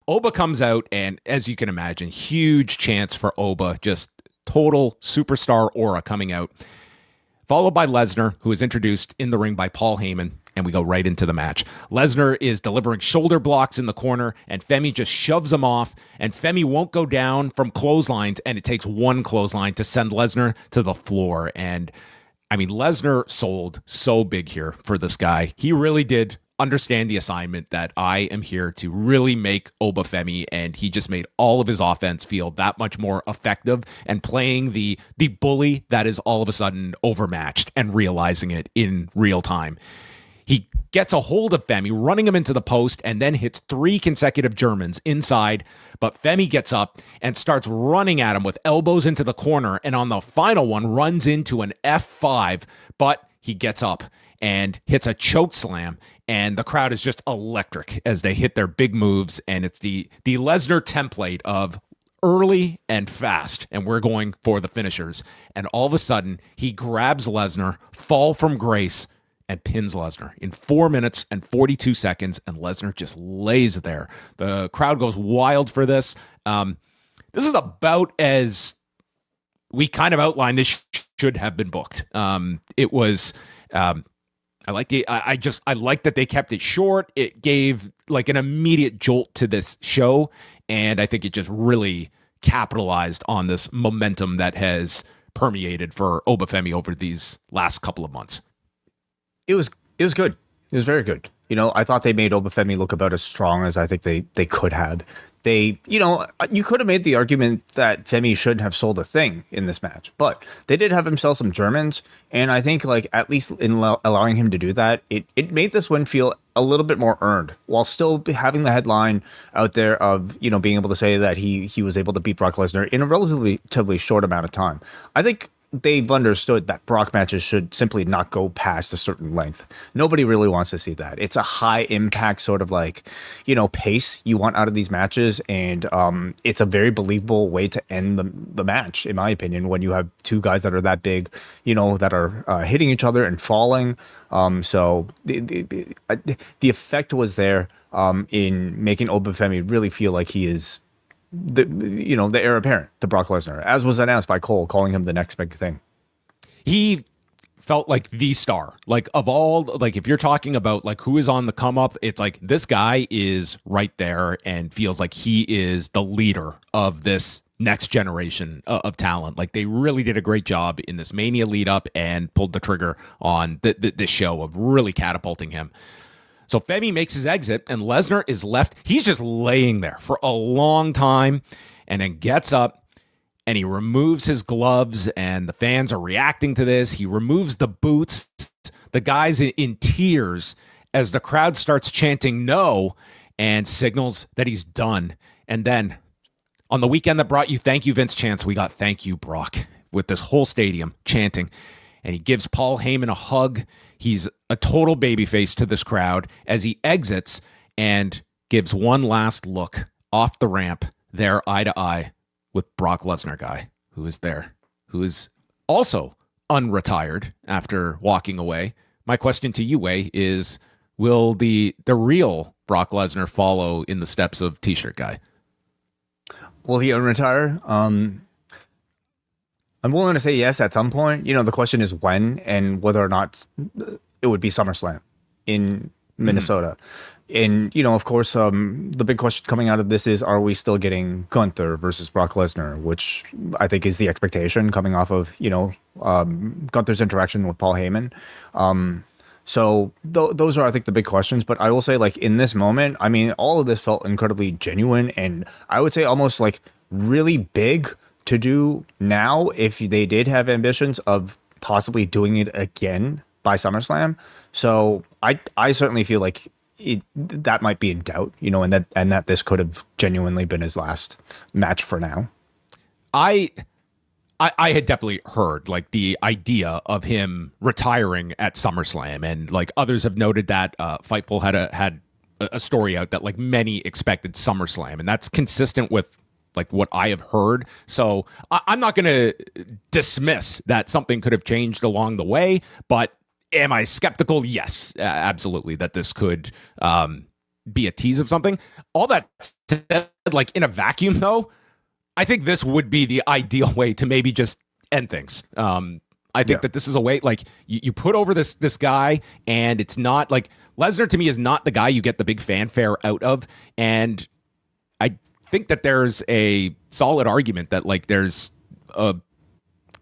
Oba comes out, and as you can imagine, huge chance for Oba, just total superstar aura coming out, followed by Lesnar, who is introduced in the ring by Paul Heyman, and we go right into the match. Lesnar is delivering shoulder blocks in the corner, and Femi just shoves him off, and Femi won't go down from clotheslines, and it takes one clothesline to send Lesnar to the floor. And I mean, Lesnar sold so big here for this guy. He really did understand the assignment that I am here to really make Oba Femi, and he just made all of his offense feel that much more effective and playing the bully that is all of a sudden overmatched and realizing it in real time. He gets a hold of Femi, running him into the post, and then hits 3 consecutive Germans inside. But Femi gets up and starts running at him with elbows into the corner, and on the final one runs into an F5, but he gets up and hits a choke slam, and the crowd is just electric as they hit their big moves, and it's the Lesnar template of early and fast, and we're going for the finishers. And all of a sudden, he grabs Lesnar, fall from grace, and pins Lesnar in 4 minutes and 42 seconds, and Lesnar just lays there. The crowd goes wild for this. This is about as we kind of outlined this should have been booked. It was... I like that they kept it short. It gave like an immediate jolt to this show, and I think it just really capitalized on this momentum that has permeated for Oba Femi over these last couple of months. It was good. It was very good. I thought they made Oba Femi look about as strong as I think they could have. You could have made the argument that Femi shouldn't have sold a thing in this match, but they did have him sell some Germans, and I think like at least in allowing him to do that, it made this win feel a little bit more earned, while still having the headline out there of being able to say that he was able to beat Brock Lesnar in a relatively short amount of time. I think they've understood that Brock matches should simply not go past a certain length. Nobody really wants to see that. It's a high impact sort of like, pace you want out of these matches. And it's a very believable way to end the match, in my opinion, when you have two guys that are that big, that are hitting each other and falling. So the effect was there in making Oba Femi really feel like he is the heir apparent to Brock Lesnar, as was announced by Cole, calling him the next big thing. He felt like the star, like of all, like if you're talking about like who is on the come up, it's like this guy is right there and feels like he is the leader of this next generation of talent. Like they really did a great job in this Mania lead up and pulled the trigger on this show of really catapulting him. So Femi makes his exit, and Lesnar is left. He's just laying there for a long time, and then gets up, and he removes his gloves, and the fans are reacting to this. He removes the boots. The guy's in tears as the crowd starts chanting no and signals that he's done. And then on the weekend that brought you thank you, Vince chants, we got thank you, Brock, with this whole stadium chanting. And he gives Paul Heyman a hug. He's a total babyface to this crowd as he exits and gives one last look off the ramp there eye to eye with Brock Lesnar guy, who is there, who is also unretired after walking away. My question to you, Wei, is will the real Brock Lesnar follow in the steps of T-shirt guy? Will he unretire? I'm willing to say yes at some point. The question is when and whether or not it would be SummerSlam in Minnesota. And, of course, the big question coming out of this is, are we still getting Gunther versus Brock Lesnar, which I think is the expectation coming off of, Gunther's interaction with Paul Heyman. So those are, I think, the big questions. But I will say, like, in this moment, I mean, all of this felt incredibly genuine, and I would say almost like really big to do now if they did have ambitions of possibly doing it again by SummerSlam. So I certainly feel like that might be in doubt, and that this could have genuinely been his last match for now. I had definitely heard like the idea of him retiring at SummerSlam, and like others have noted that Fightful had a story out that like many expected SummerSlam, and that's consistent with like what I have heard. So I'm not going to dismiss that something could have changed along the way, but am I skeptical? Yes, absolutely, that this could be a tease of something. All that said, like in a vacuum, though, I think this would be the ideal way to maybe just end things. I think that this is a way, like you put over this guy, and it's not like Lesnar to me is not the guy you get the big fanfare out of, and I think that there's a solid argument that like there's a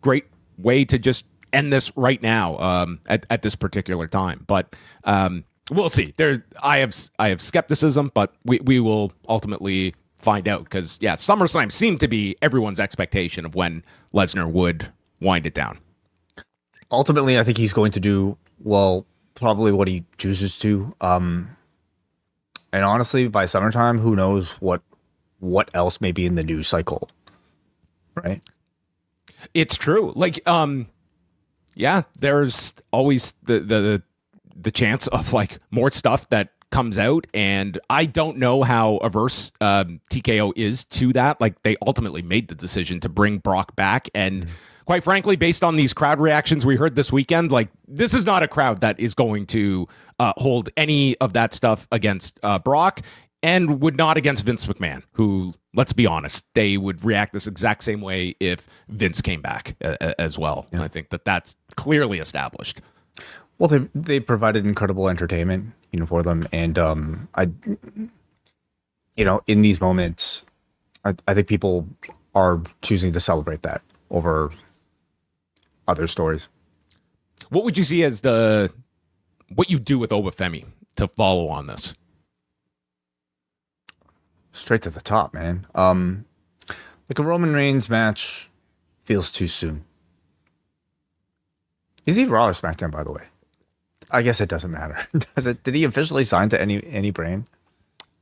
great way to just end this right now at this particular time, but we'll see. I have skepticism, but we will ultimately find out, because SummerSlam seemed to be everyone's expectation of when Lesnar would wind it down. Ultimately, I think he's going to do, well, probably what he chooses to. And honestly, by summertime, who knows what else may be in the news cycle, right? It's true. Like, there's always the chance of like more stuff that comes out, and I don't know how averse TKO is to that. Like, they ultimately made the decision to bring Brock back, and quite frankly, based on these crowd reactions we heard this weekend, like this is not a crowd that is going to hold any of that stuff against Brock, and would not against Vince McMahon, who, let's be honest, they would react this exact same way if Vince came back as well. Yeah. I think that's clearly established. Well, they provided incredible entertainment, for them, and in these moments, I think people are choosing to celebrate that over other stories. What would you see as what you do with Obafemi to follow on this? Straight to the top, man. Like a Roman Reigns match feels too soon. Is he Raw or SmackDown, by the way? I guess it doesn't matter. Does it? Did he officially sign to any brand?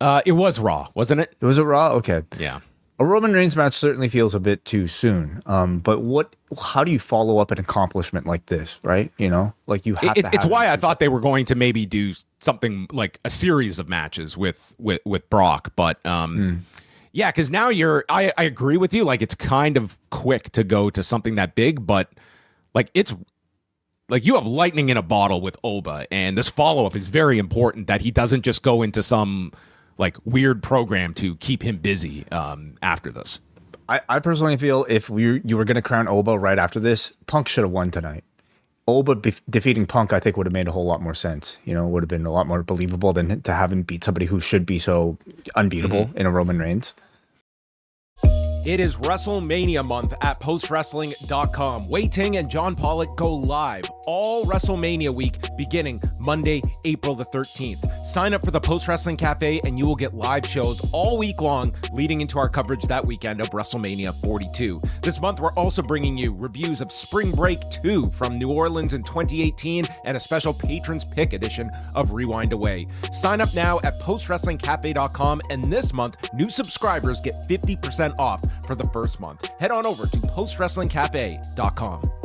It was Raw, wasn't it? It was a Raw? Okay. Yeah. A Roman Reigns match certainly feels a bit too soon. But how do you follow up an accomplishment like this, right? Like you have to. It's why I thought they were going to maybe do something like a series of matches with Brock. But because now I agree with you. Like, it's kind of quick to go to something that big, but like it's like you have lightning in a bottle with Oba, and this follow-up is very important, that he doesn't just go into some like weird program to keep him busy after this. I personally feel if you were going to crown Oba right after this, Punk should have won tonight. Oba defeating Punk, I think, would have made a whole lot more sense. Would have been a lot more believable than to have him beat somebody who should be so unbeatable in a Roman Reigns. It is WrestleMania month at postwrestling.com. Wei Ting and John Pollock go live all WrestleMania week beginning Monday, April the 13th. Sign up for the Post Wrestling Cafe and you will get live shows all week long leading into our coverage that weekend of WrestleMania 42. This month, we're also bringing you reviews of Spring Break 2 from New Orleans in 2018 and a special Patrons Pick edition of Rewind Away. Sign up now at postwrestlingcafe.com, and this month, new subscribers get 50% off for the first month. Head on over to postwrestlingcafe.com.